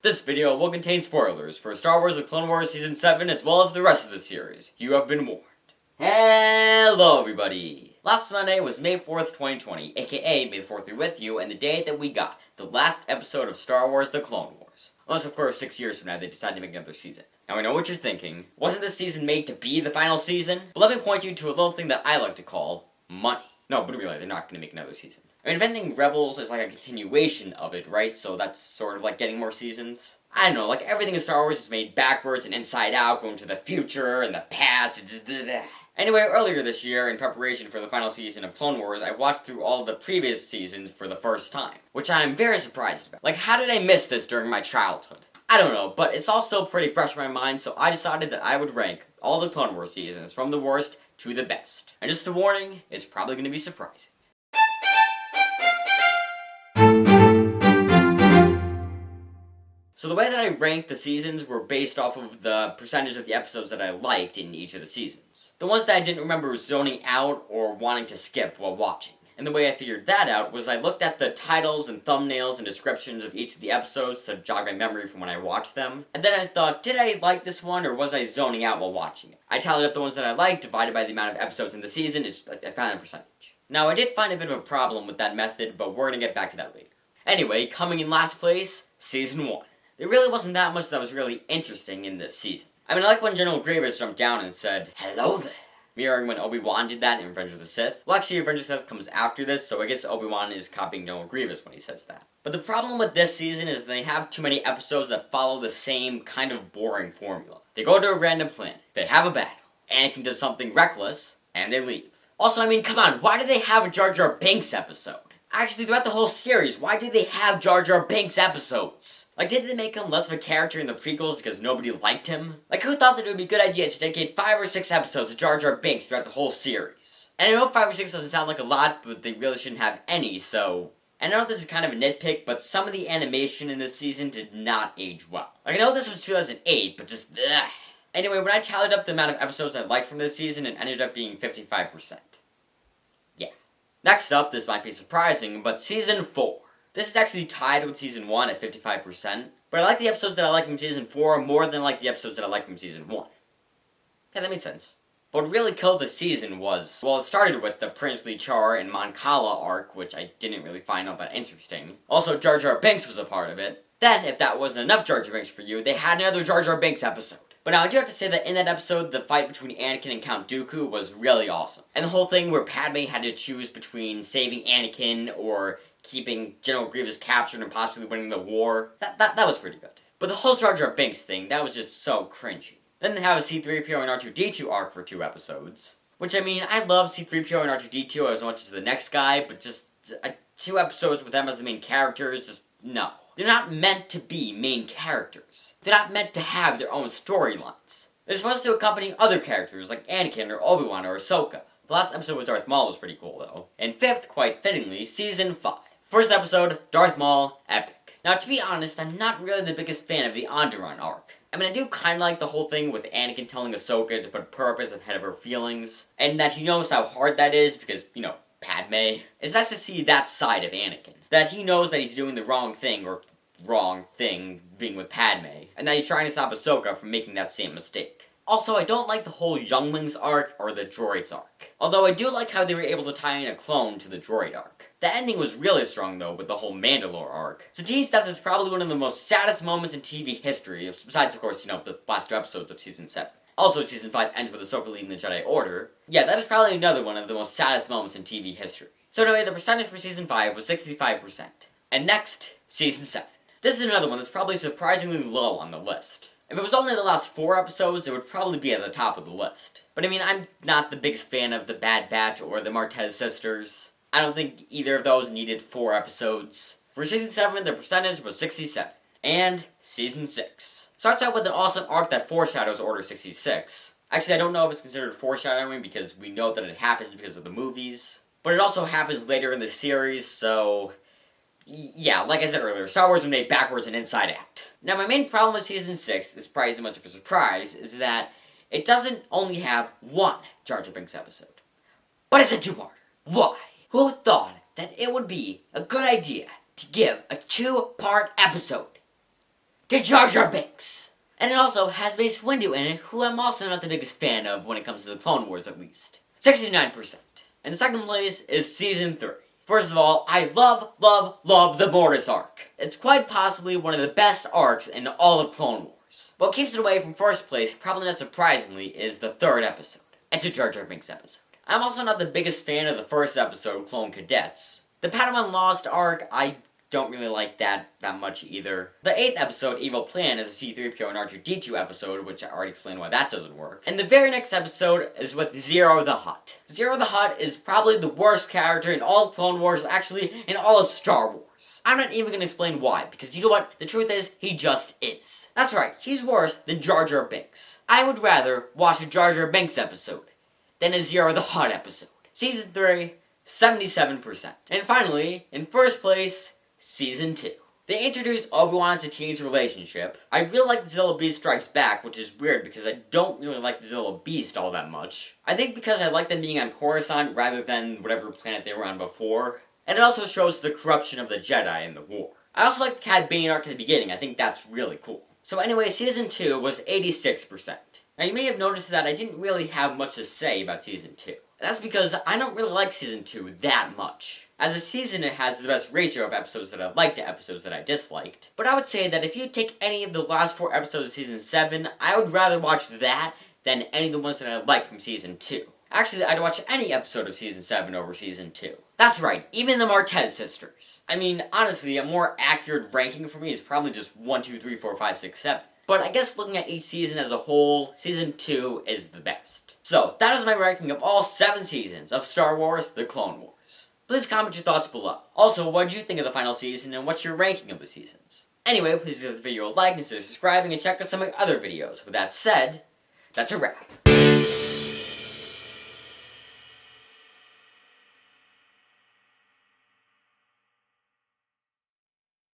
This video will contain spoilers for Star Wars The Clone Wars Season 7 as well as the rest of the series. You have been warned. Hello everybody! Last Monday was May 4th, 2020, aka May the 4th be with you, and the day that we got the last episode of Star Wars The Clone Wars. Unless of course 6 years from now they decide to make another season. Now I know what you're thinking. Wasn't this season made to be the final season? But let me point you to a little thing that I like to call money. No, but really, they're not going to make another season. I mean, if anything, Rebels is like a continuation of it, right? So that's sort of like getting more seasons. I don't know, like everything in Star Wars is made backwards and inside out, going to the future and the past, and just Anyway, earlier this year, in preparation for the final season of Clone Wars, I watched through all of the previous seasons for the first time, which I'm very surprised about. Like, how did I miss this during my childhood? I don't know, but it's all still pretty fresh in my mind, so I decided that I would rank all the Clone Wars seasons from the worst to the best. And just a warning, it's probably going to be surprising. So the way that I ranked the seasons were based off of the percentage of the episodes that I liked in each of the seasons. The ones that I didn't remember zoning out or wanting to skip while watching. And the way I figured that out was I looked at the titles and thumbnails and descriptions of each of the episodes to jog my memory from when I watched them. And then I thought, did I like this one or was I zoning out while watching it? I tallied up the ones that I liked, divided by the amount of episodes in the season, I found a percentage. Now I did find a bit of a problem with that method, but we're gonna get back to that later. Anyway, coming in last place, Season 1. There really wasn't that much that was really interesting in this season. I mean, I like when General Grievous jumped down and said, "Hello there," mirroring when Obi-Wan did that in Revenge of the Sith. Well, actually, Revenge of the Sith comes after this, so I guess Obi-Wan is copying General Grievous when he says that. But the problem with this season is they have too many episodes that follow the same kind of boring formula. They go to a random planet, they have a battle, Anakin does something reckless, and they leave. Also, I mean, come on, why do they have a Jar Jar Binks episode? Actually, throughout the whole series, why do they have Jar Jar Binks episodes? Like, did they make him less of a character in the prequels because nobody liked him? Like, who thought that it would be a good idea to dedicate 5 or 6 episodes to Jar Jar Binks throughout the whole series? And I know 5 or 6 doesn't sound like a lot, but they really shouldn't have any, so... And I know this is kind of a nitpick, but some of the animation in this season did not age well. Like, I know this was 2008, but just ugh. Anyway, when I tallied up the amount of episodes I liked from this season, it ended up being 55%. Next up, this might be surprising, but Season 4. This is actually tied with Season 1 at 55%, but I like the episodes that I like from Season 4 more than I like the episodes that I like from Season 1. Yeah, that made sense. But what really killed the season was, well, it started with the Princely Char and Mon Cala arc, which I didn't really find all that interesting. Also, Jar Jar Binks was a part of it. Then, if that wasn't enough Jar Jar Binks for you, they had another Jar Jar Binks episode. But now, I do have to say that in that episode, the fight between Anakin and Count Dooku was really awesome. And the whole thing where Padme had to choose between saving Anakin or keeping General Grievous captured and possibly winning the war, that was pretty good. But the whole Jar Jar Binks thing, that was just so cringy. Then they have a C-3PO and R2-D2 arc for 2 episodes. Which, I mean, I love C-3PO and R2-D2 as much as the next guy, but just 2 episodes with them as the main characters, just no. They're not meant to be main characters. They're not meant to have their own storylines. They're supposed to accompany other characters like Anakin or Obi-Wan or Ahsoka. The last episode with Darth Maul was pretty cool though. And 5th, quite fittingly, Season 5. First episode, Darth Maul, epic. Now to be honest, I'm not really the biggest fan of the Onderon arc. I mean, I do kinda like the whole thing with Anakin telling Ahsoka to put purpose ahead of her feelings. And that he knows how hard that is because, you know, Padme. It's nice to see that side of Anakin. That he knows that he's doing the wrong thing, or wrong thing being with Padme, and that he's trying to stop Ahsoka from making that same mistake. Also, I don't like the whole Younglings arc or the Droids arc. Although I do like how they were able to tie in a clone to the Droid arc. The ending was really strong though with the whole Mandalore arc. Satine's death is probably one of the most saddest moments in TV history, besides of course, you know, the last 2 episodes of Season 7. Also, Season 5 ends with Ahsoka leading the Jedi Order. Yeah, that is probably another one of the most saddest moments in TV history. So anyway, the percentage for Season 5 was 65%. And next, Season 7. This is another one that's probably surprisingly low on the list. If it was only the last 4 episodes, it would probably be at the top of the list. But I mean, I'm not the biggest fan of the Bad Batch or the Martez sisters. I don't think either of those needed 4 episodes. For Season 7, the percentage was 67. And Season 6. Starts out with an awesome arc that foreshadows Order 66. Actually, I don't know if it's considered foreshadowing because we know that it happens because of the movies. But it also happens later in the series, so... yeah, like I said earlier, Star Wars was made backwards and inside out. Now, my main problem with Season 6, is probably as much of a surprise, is that it doesn't only have 1 Jar Jar Binks episode, but it's a 2-parter. Why? Who thought that it would be a good idea to give a 2-part episode to Jar Jar Binks. And it also has Mace Windu in it, who I'm also not the biggest fan of when it comes to the Clone Wars at least. 69%. And the second place is Season 3. First of all, I love the Mortis arc. It's quite possibly one of the best arcs in all of Clone Wars. What keeps it away from first place, probably not surprisingly, is the third episode. It's a Jar Jar Binks episode. I'm also not the biggest fan of the first episode, Clone Cadets. The Padawan Lost arc, I don't really like that much either. The 8th episode, Evil Plan, is a C-3PO and R2-D2 episode, which I already explained why that doesn't work. And the very next episode is with Zero the Hutt. Zero the Hutt is probably the worst character in all of Clone Wars, actually, in all of Star Wars. I'm not even gonna explain why, because you know what? The truth is, he just is. That's right, he's worse than Jar Jar Binks. I would rather watch a Jar Jar Binks episode than a Zero the Hutt episode. Season 3, 77%. And finally, in first place, Season 2. They introduced Obi-Wan as a teenage relationship. I really like Zilla Beast Strikes Back, which is weird because I don't really like Zilla Beast all that much. I think because I like them being on Coruscant rather than whatever planet they were on before. And it also shows the corruption of the Jedi in the war. I also like the Cad Bane arc at the beginning. I think that's really cool. So anyway, Season 2 was 86%. Now you may have noticed that I didn't really have much to say about Season 2. That's because I don't really like Season 2 that much. As a season, it has the best ratio of episodes that I liked to episodes that I disliked. But I would say that if you take any of the last 4 episodes of Season 7, I would rather watch that than any of the ones that I like from Season 2. Actually, I'd watch any episode of Season 7 over Season 2. That's right, even the Martez sisters. I mean, honestly, a more accurate ranking for me is probably just 1, 2, 3, 4, 5, 6, 7. But I guess looking at each season as a whole, Season 2 is the best. So, that is my ranking of all 7 seasons of Star Wars: The Clone Wars. Please comment your thoughts below. Also, what did you think of the final season, and what's your ranking of the seasons? Anyway, please give the video a like, consider subscribing, and check out some of my other videos. With that said, that's a wrap.